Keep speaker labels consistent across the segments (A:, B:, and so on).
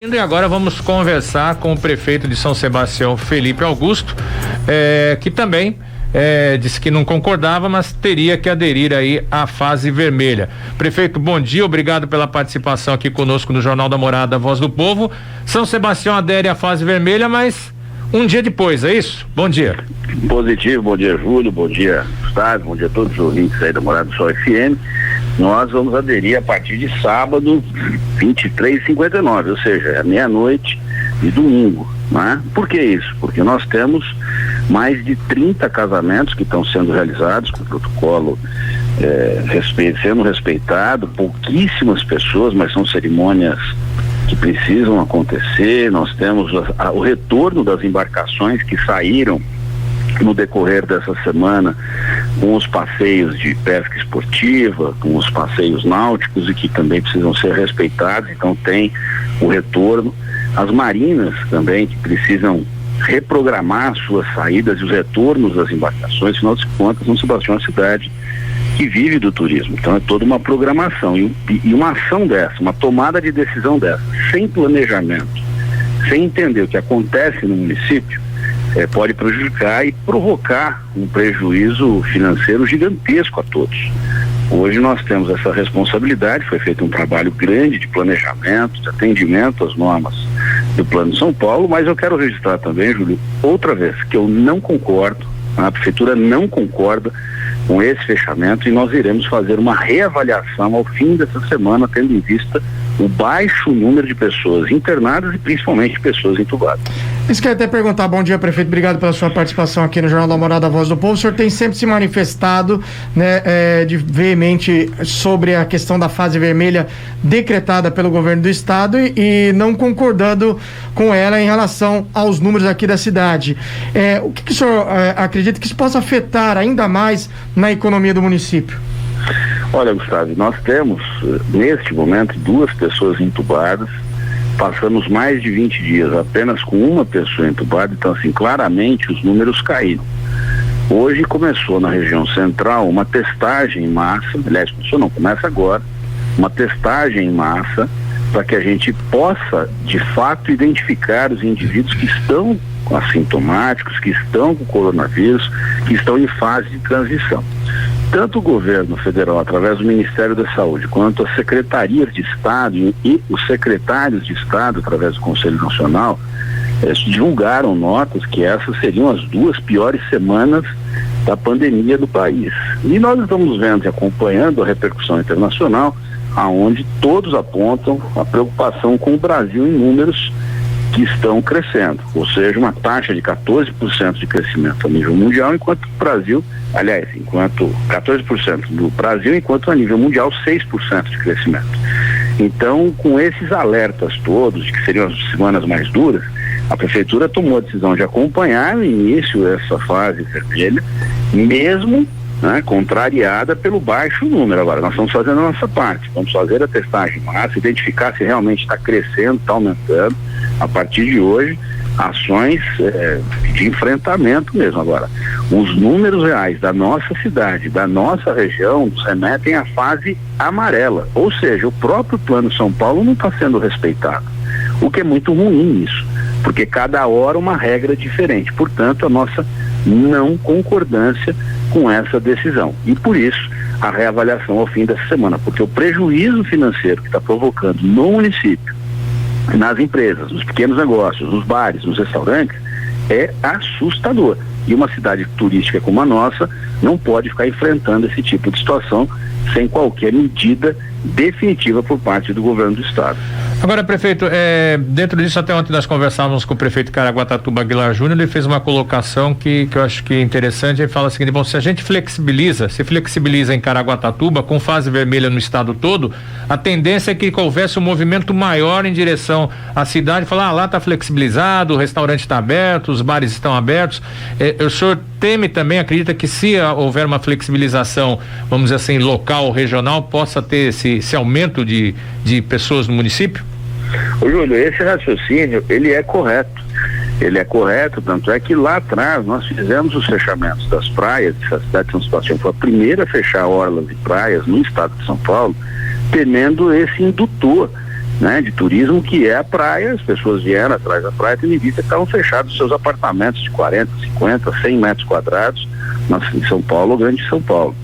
A: E agora vamos conversar com o prefeito de São Sebastião, Felipe Augusto, que também disse que não concordava, mas teria que aderir aí à fase vermelha. Prefeito, bom dia, obrigado pela participação aqui conosco no Jornal da Morada, Voz do Povo. São Sebastião adere à fase vermelha, mas um dia depois, é isso? Bom dia.
B: Positivo, bom dia, Júlio, bom dia, Gustavo, bom dia a todos os ouvintes aí da Morada do Sol FM. Nós vamos aderir a partir de sábado, 23h59, ou seja, é meia-noite de domingo, né? Por que isso? Porque nós temos mais de 30 casamentos que estão sendo realizados com o protocolo sendo respeitado, pouquíssimas pessoas, mas são cerimônias que precisam acontecer. Nós temos o retorno das embarcações que saíram no decorrer dessa semana com os passeios de pesca esportiva, com os passeios náuticos e que também precisam ser respeitados, então tem o retorno. As marinas também que precisam reprogramar suas saídas e os retornos das embarcações. Afinal de contas, São Sebastião é uma cidade que vive do turismo, então é toda uma programação e uma ação dessa, uma tomada de decisão dessa, sem planejamento, sem entender o que acontece no município, pode prejudicar e provocar um prejuízo financeiro gigantesco a todos. Hoje nós temos essa responsabilidade, foi feito um trabalho grande de planejamento, de atendimento às normas do Plano de São Paulo, mas eu quero registrar também, Júlio, outra vez, que eu não concordo, a Prefeitura não concorda com esse fechamento e nós iremos fazer uma reavaliação ao fim dessa semana, tendo em vista o baixo número de pessoas internadas e principalmente pessoas entubadas.
C: Isso que eu ia até perguntar. Bom dia, prefeito, obrigado pela sua participação aqui no Jornal da Morada, Voz do Povo. O senhor tem sempre se manifestado, né, veemente sobre a questão da fase vermelha decretada pelo governo do estado e não concordando com ela em relação aos números aqui da cidade. O que o senhor acredita que isso possa afetar ainda mais na economia do município?
B: Olha, Gustavo, nós temos neste momento 2 pessoas entubadas, passamos mais de 20 dias apenas com uma pessoa entubada, então assim, claramente os números caíram. Hoje começou na região central uma testagem em massa, aliás, começa agora, uma testagem em massa para que a gente possa de fato identificar os indivíduos que estão assintomáticos, que estão com coronavírus, que estão em fase de transição. Tanto o governo federal, através do Ministério da Saúde, quanto as secretarias de Estado e os secretários de Estado, através do Conselho Nacional, divulgaram notas que essas seriam as 2 piores semanas da pandemia do país. E nós estamos vendo e acompanhando a repercussão internacional, aonde todos apontam a preocupação com o Brasil em números que estão crescendo, ou seja, uma taxa de 14% de crescimento a nível mundial, enquanto o Brasil, 14% do Brasil, enquanto a nível mundial 6% de crescimento. Então, com esses alertas todos, de que seriam as semanas mais duras, a Prefeitura tomou a decisão de acompanhar no início essa fase vermelha, mesmo contrariada pelo baixo número. Agora, nós estamos fazendo a nossa parte, vamos fazer a testagem massa, identificar se realmente está crescendo, está aumentando, a partir de hoje, ações de enfrentamento mesmo. Agora, os números reais da nossa cidade, da nossa região, nos remetem à fase amarela, ou seja, o próprio Plano São Paulo não está sendo respeitado, o que é muito ruim isso, porque cada hora uma regra diferente, portanto, a nossa não concordância com essa decisão. E por isso, a reavaliação ao fim dessa semana, porque o prejuízo financeiro que está provocando no município, nas empresas, nos pequenos negócios, nos bares, nos restaurantes, é assustador. E uma cidade turística como a nossa não pode ficar enfrentando esse tipo de situação sem qualquer medida definitiva por parte do governo do estado.
A: Agora, prefeito, dentro disso, até ontem nós conversávamos com o prefeito de Caraguatatuba, Aguilar Júnior, ele fez uma colocação que eu acho que é interessante. Ele fala o seguinte: bom, se a gente se flexibiliza em Caraguatatuba com fase vermelha no estado todo, a tendência é que houvesse um movimento maior em direção à cidade, falar, lá está flexibilizado, o restaurante está aberto, os bares estão abertos. O senhor teme também, acredita que se houver uma flexibilização, vamos dizer assim, local, regional, possa ter esse aumento de pessoas no município?
B: Ô Júlio, esse raciocínio, ele é correto, tanto é que lá atrás nós fizemos os fechamentos das praias da cidade de São Sebastião, foi a primeira a fechar orlas e praias no estado de São Paulo, temendo esse indutor né, de turismo, que é a praia. As pessoas vieram atrás da praia, tendo em vista que estavam fechados seus apartamentos de 40, 50, 100 metros quadrados em São Paulo, Grande São Paulo.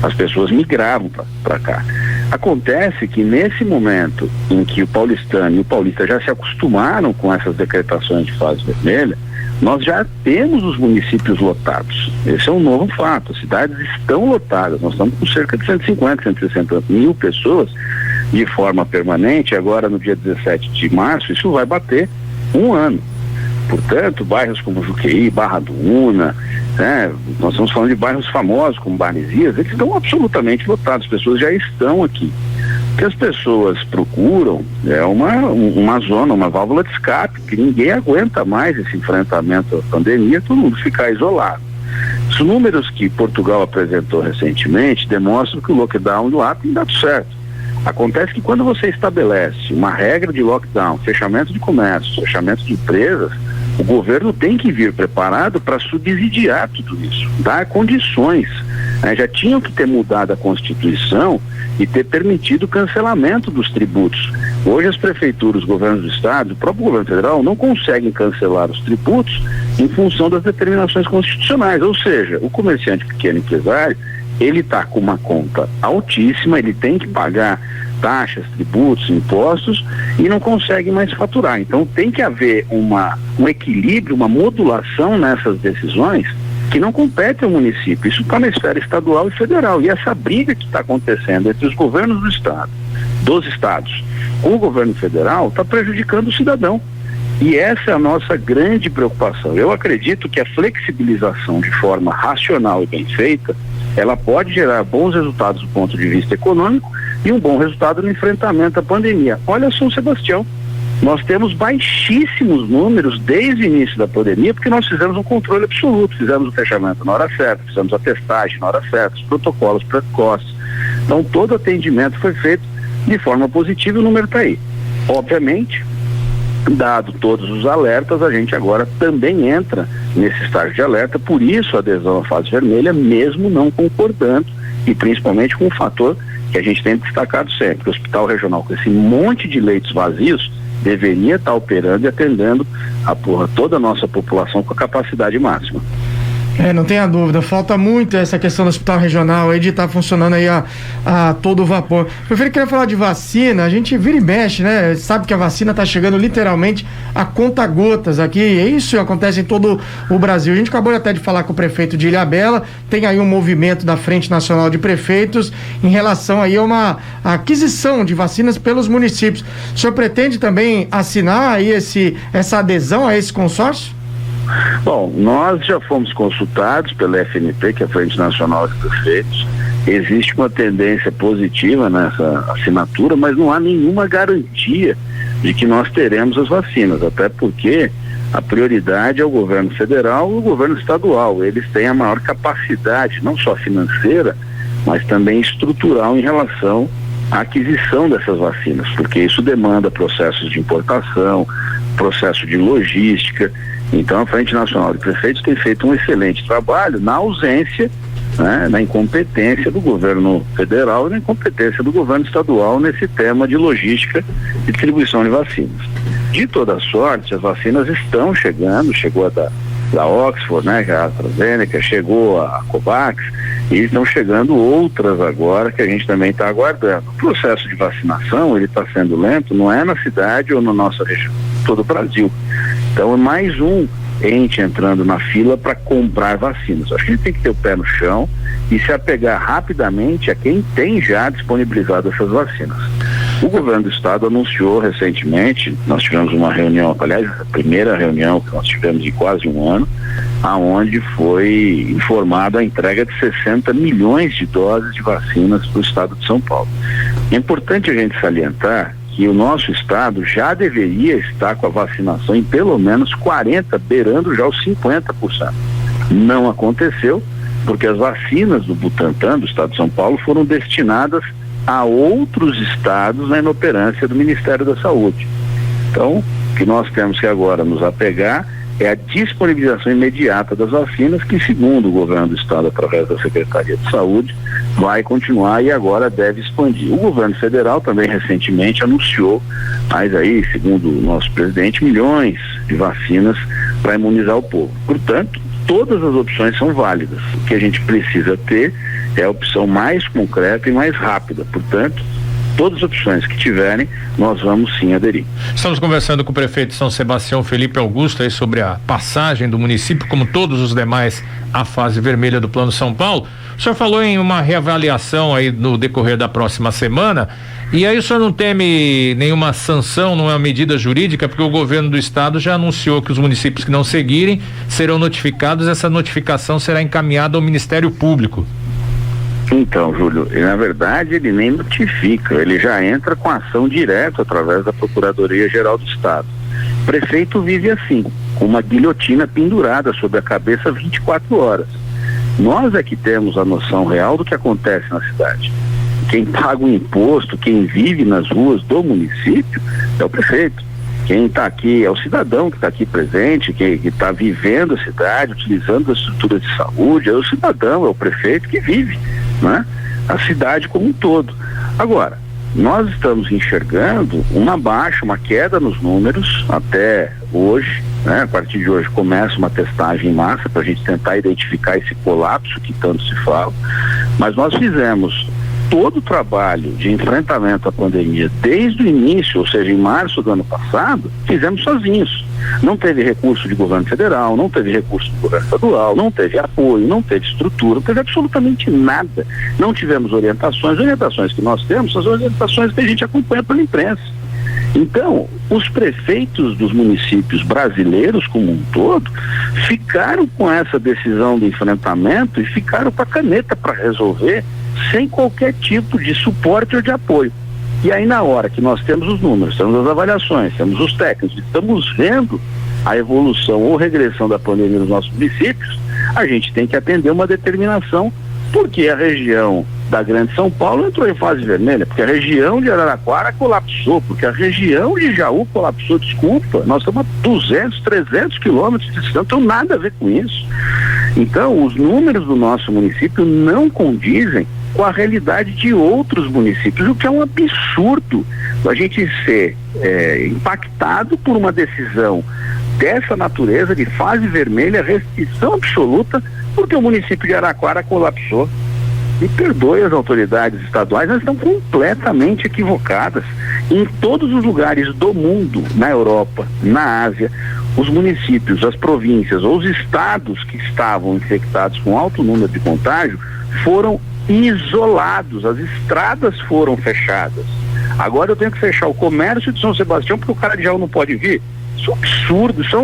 B: As pessoas migravam para cá. Acontece que nesse momento em que o paulistano e o paulista já se acostumaram com essas decretações de fase vermelha, nós já temos os municípios lotados. Esse é um novo fato. As cidades estão lotadas. Nós estamos com cerca de 150, 160 mil pessoas de forma permanente. Agora, no dia 17 de março, isso vai bater um ano. Portanto, bairros como Juqueí, Barra do Una, né, nós estamos falando de bairros famosos como Maresias, eles estão absolutamente lotados, as pessoas já estão aqui. O que as pessoas procuram é uma zona, uma válvula de escape, que ninguém aguenta mais esse enfrentamento à pandemia, todo mundo ficar isolado. Os números que Portugal apresentou recentemente demonstram que o lockdown lá tem dado certo. Acontece que quando você estabelece uma regra de lockdown, fechamento de comércio, fechamento de empresas, o governo tem que vir preparado para subsidiar tudo isso, dar condições. Já tinham que ter mudado a Constituição e ter permitido o cancelamento dos tributos. Hoje as prefeituras, os governos do estado, o próprio governo federal não conseguem cancelar os tributos em função das determinações constitucionais. Ou seja, o comerciante pequeno empresário, ele está com uma conta altíssima, ele tem que pagar taxas, tributos, impostos e não consegue mais faturar. Então tem que haver um equilíbrio, uma modulação nessas decisões que não compete ao município. Isso está na esfera estadual e federal. E essa briga que está acontecendo entre os governos do estado, dos estados, com o governo federal, está prejudicando o cidadão. E essa é a nossa grande preocupação. Eu acredito que a flexibilização de forma racional e bem feita, ela pode gerar bons resultados do ponto de vista econômico e um bom resultado no enfrentamento à pandemia. Olha São Sebastião, nós temos baixíssimos números desde o início da pandemia, porque nós fizemos um controle absoluto, fizemos o fechamento na hora certa, fizemos a testagem na hora certa, os protocolos precoces. Então todo atendimento foi feito de forma positiva e o número está aí. Obviamente, dado todos os alertas, a gente agora também entra nesse estágio de alerta, por isso a adesão à fase vermelha, mesmo não concordando, e principalmente com o fator que a gente tem destacado sempre, o Hospital Regional, com esse monte de leitos vazios, deveria estar operando e atendendo toda a nossa população com a capacidade máxima.
C: Não tenha dúvida, falta muito essa questão do hospital regional aí de estar funcionando aí a todo vapor. Prefiro querer falar de vacina, a gente vira e mexe, né? Sabe que a vacina está chegando literalmente a conta-gotas aqui, isso acontece em todo o Brasil. A gente acabou até de falar com o prefeito de Ilhabela, tem aí um movimento da Frente Nacional de Prefeitos em relação aí a uma aquisição de vacinas pelos municípios. O senhor pretende também assinar aí essa adesão a esse consórcio?
B: Bom, nós já fomos consultados pela FNP, que é a Frente Nacional de Prefeitos. Existe uma tendência positiva nessa assinatura, mas não há nenhuma garantia de que nós teremos as vacinas, até porque a prioridade é o governo federal e o governo estadual. Eles têm a maior capacidade, não só financeira, mas também estrutural em relação à aquisição dessas vacinas, porque isso demanda processos de importação, processo de logística. Então a Frente Nacional de Prefeitos tem feito um excelente trabalho na ausência, né, na incompetência do governo federal e na incompetência do governo estadual nesse tema de logística e distribuição de vacinas. De toda sorte, as vacinas estão chegando, chegou a da Oxford, né, a AstraZeneca, chegou a Covax, e estão chegando outras agora que a gente também está aguardando. O processo de vacinação, ele está sendo lento, não é na cidade ou na nossa região, todo o Brasil. Então é mais um ente entrando na fila para comprar vacinas. Acho que a gente tem que ter o pé no chão e se apegar rapidamente a quem tem já disponibilizado essas vacinas. O governo do estado anunciou recentemente, nós tivemos uma reunião, aliás, a primeira reunião que nós tivemos em quase um ano, aonde foi informada a entrega de 60 milhões de doses de vacinas para o estado de São Paulo. É importante a gente salientar que o nosso estado já deveria estar com a vacinação em pelo menos 40%, beirando já os 50%. Não aconteceu, porque as vacinas do Butantan, do estado de São Paulo, foram destinadas a outros estados na inoperância do Ministério da Saúde. Então, o que nós temos que agora nos apegar é a disponibilização imediata das vacinas, que segundo o governo do estado, através da Secretaria de Saúde, vai continuar e agora deve expandir. O governo federal também recentemente anunciou, mas aí, segundo o nosso presidente, milhões de vacinas para imunizar o povo. Portanto, todas as opções são válidas. O que a gente precisa ter é a opção mais concreta e mais rápida. Portanto, todas as opções que tiverem, nós vamos sim aderir.
A: Estamos conversando com o prefeito de São Sebastião, Felipe Augusto, aí sobre a passagem do município, como todos os demais, à fase vermelha do Plano São Paulo. O senhor falou em uma reavaliação aí no decorrer da próxima semana, e aí o senhor não teme nenhuma sanção, não é uma medida jurídica, porque o governo do estado já anunciou que os municípios que não seguirem serão notificados, essa notificação será encaminhada ao Ministério Público.
B: Então, Júlio, na verdade ele nem notifica, ele já entra com ação direta através da Procuradoria-Geral do Estado. O prefeito vive assim, com uma guilhotina pendurada sobre a cabeça 24 horas. Nós é que temos a noção real do que acontece na cidade. Quem paga o imposto, quem vive nas ruas do município é o prefeito. Quem está aqui é o cidadão que está aqui presente, que está vivendo a cidade, utilizando as estruturas de saúde, é o cidadão, é o prefeito que vive, né? A cidade como um todo. Agora, nós estamos enxergando uma baixa, uma queda nos números até hoje, né? A partir de hoje começa uma testagem em massa para a gente tentar identificar esse colapso que tanto se fala, mas nós fizemos todo o trabalho de enfrentamento à pandemia desde o início, ou seja, em março do ano passado, fizemos sozinhos. Não teve recurso de governo federal, não teve recurso do governo estadual, não teve apoio, não teve estrutura, não teve absolutamente nada. Não tivemos orientações. As orientações que nós temos são as orientações que a gente acompanha pela imprensa. Então, os prefeitos dos municípios brasileiros como um todo ficaram com essa decisão de enfrentamento e ficaram com a caneta para resolver sem qualquer tipo de suporte ou de apoio. E aí, na hora que nós temos os números, temos as avaliações, temos os técnicos, estamos vendo a evolução ou regressão da pandemia nos nossos municípios, a gente tem que atender uma determinação, porque a região da Grande São Paulo entrou em fase vermelha, porque a região de Araraquara colapsou, porque a região de Jaú colapsou. Desculpa, nós estamos a 200, 300 quilômetros de distância, não tem nada a ver com isso. Então, os números do nosso município não condizem com a realidade de outros municípios, o que é um absurdo a gente ser impactado por uma decisão dessa natureza, de fase vermelha, restrição absoluta, porque o município de Araraquara colapsou. Me perdoe as autoridades estaduais, elas estão completamente equivocadas. Em todos os lugares do mundo, na Europa, na Ásia, os municípios, as províncias ou os estados que estavam infectados com alto número de contágio foram isolados, as estradas foram fechadas. Agora eu tenho que fechar o comércio de São Sebastião porque o cara de Jaú não pode vir. Isso é um absurdo, isso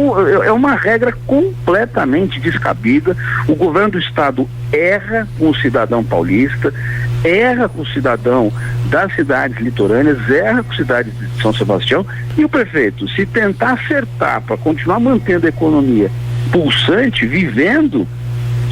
B: é uma regra completamente descabida. O governo do estado erra com o cidadão paulista, erra com o cidadão das cidades litorâneas, erra com a cidade de São Sebastião, e o prefeito, se tentar acertar para continuar mantendo a economia pulsante, vivendo,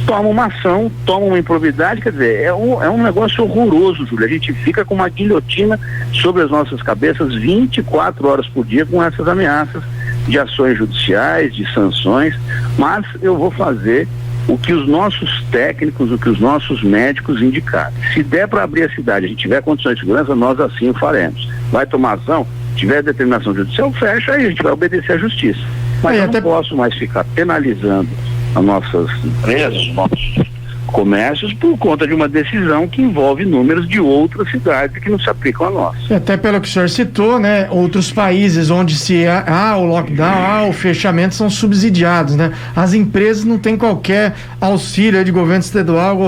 B: toma uma ação, toma uma improbidade, quer dizer, é um negócio horroroso, Júlio. A gente fica com uma guilhotina sobre as nossas cabeças 24 horas por dia com essas ameaças de ações judiciais, de sanções, mas eu vou fazer o que os nossos técnicos, o que os nossos médicos indicarem. Se der para abrir a cidade, a gente tiver condições de segurança, nós assim o faremos. Vai tomar ação? Tiver determinação judicial, fecha, aí a gente vai obedecer à justiça. Mas eu não posso mais ficar penalizando as nossas empresas, os nossos comércios, por conta de uma decisão que envolve números de outras cidades que não se aplicam a nós.
C: Até pelo que o senhor citou, né? Outros países onde se há o lockdown, o fechamento são subsidiados, né? As empresas não têm qualquer auxílio de governo estadual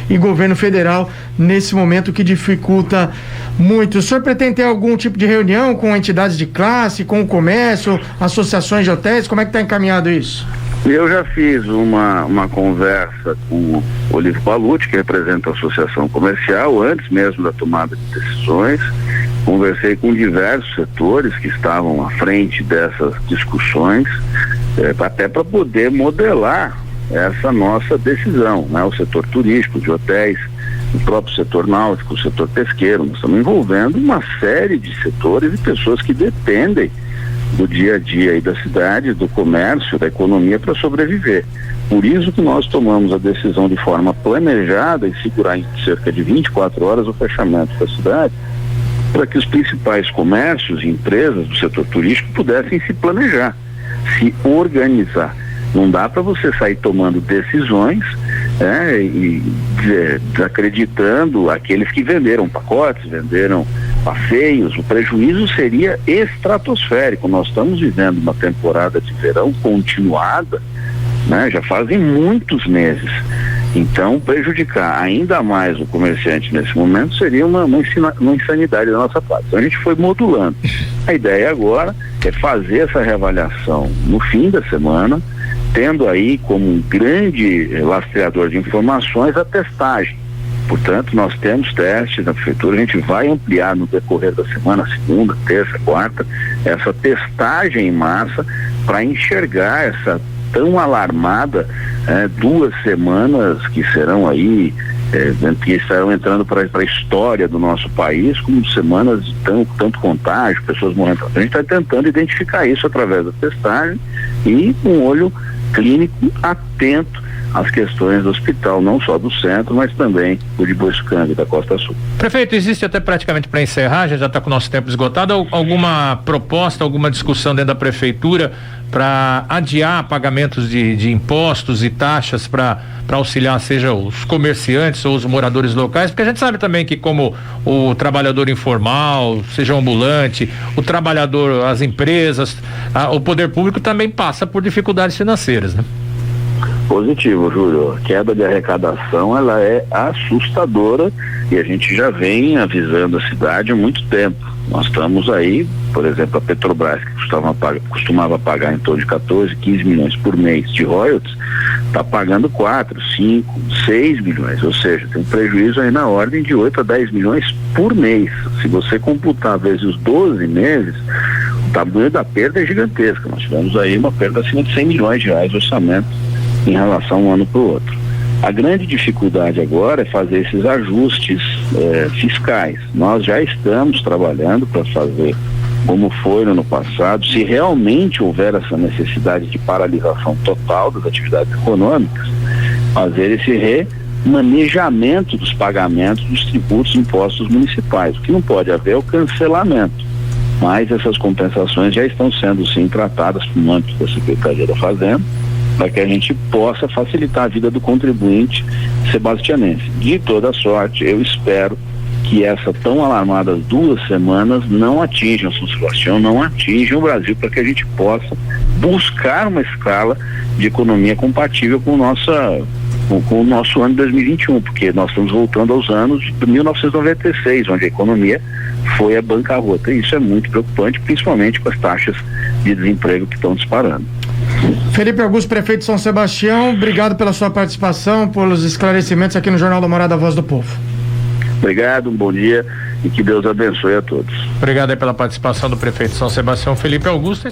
C: e governo federal nesse momento, que dificulta muito. O senhor pretende ter algum tipo de reunião com entidades de classe, com o comércio, associações de hotéis? Como é que está encaminhado isso?
B: Eu já fiz uma conversa com o Olívio Palucci, que representa a Associação Comercial, antes mesmo da tomada de decisões. Conversei com diversos setores que estavam à frente dessas discussões, até para poder modelar essa nossa decisão, né? O setor turístico, de hotéis, o próprio setor náutico, o setor pesqueiro. Nós estamos envolvendo uma série de setores e pessoas que dependem do dia a dia aí da cidade, do comércio, da economia para sobreviver. Por isso que nós tomamos a decisão de forma planejada e segurar em cerca de 24 horas o fechamento da cidade, para que os principais comércios e empresas do setor turístico pudessem se planejar, se organizar. Não dá para você sair tomando decisões e desacreditando aqueles que venderam pacotes, venderam passeios. O prejuízo seria estratosférico. Nós estamos vivendo uma temporada de verão continuada, já fazem muitos meses. Então, prejudicar ainda mais o comerciante nesse momento seria uma insanidade da nossa parte. Então, a gente foi modulando. A ideia agora é fazer essa reavaliação no fim da semana, tendo aí como um grande lastreador de informações a testagem. Portanto, nós temos testes na prefeitura, a gente vai ampliar no decorrer da semana, segunda, terça, quarta, essa testagem em massa para enxergar essa tão alarmada 2 semanas que serão aí, que estarão entrando para a história do nosso país como semanas de tanto contágio, pessoas morrendo. A gente está tentando identificar isso através da testagem e um olho clínico atento às questões do hospital, não só do centro, mas também o de Boiçucanga e da Costa Sul.
A: Prefeito, existe até praticamente para encerrar, já está com o nosso tempo esgotado, alguma proposta, alguma discussão dentro da prefeitura para adiar pagamentos de impostos e taxas para auxiliar, seja os comerciantes ou os moradores locais, porque a gente sabe também que como o trabalhador informal, seja ambulante, o trabalhador, as empresas, o poder público também passa por dificuldades financeiras, né?
B: Positivo, Júlio. A queda de arrecadação, ela é assustadora e a gente já vem avisando a cidade há muito tempo. Nós estamos aí, por exemplo, a Petrobras, que costumava pagar em torno de 14, 15 milhões por mês de royalties, está pagando 4, 5, 6 milhões, ou seja, tem um prejuízo aí na ordem de 8 a 10 milhões por mês. Se você computar vezes os 12 meses, o tamanho da perda é gigantesca. Nós tivemos aí uma perda acima de 100 milhões de reais de orçamento em relação um ano para o outro. A grande dificuldade agora é fazer esses ajustes fiscais. Nós já estamos trabalhando para fazer como foi no ano passado, se realmente houver essa necessidade de paralisação total das atividades econômicas, fazer esse remanejamento dos pagamentos dos tributos e impostos municipais. O que não pode haver é o cancelamento, mas essas compensações já estão sendo sim tratadas no âmbito da Secretaria da Fazenda, para que a gente possa facilitar a vida do contribuinte sebastianense. De toda sorte, eu espero que essa tão alarmada 2 semanas não atinjam São Sebastião, não atinjam o Brasil, para que a gente possa buscar uma escala de economia compatível com o nosso ano de 2021, porque nós estamos voltando aos anos de 1996, onde a economia foi a bancarrota. E isso é muito preocupante, principalmente com as taxas de desemprego que estão disparando.
C: Felipe Augusto, prefeito de São Sebastião, obrigado pela sua participação, pelos esclarecimentos aqui no Jornal da Morada, Voz do Povo.
B: Obrigado, um bom dia e que Deus abençoe a todos.
A: Obrigado aí pela participação do prefeito de São Sebastião, Felipe Augusto.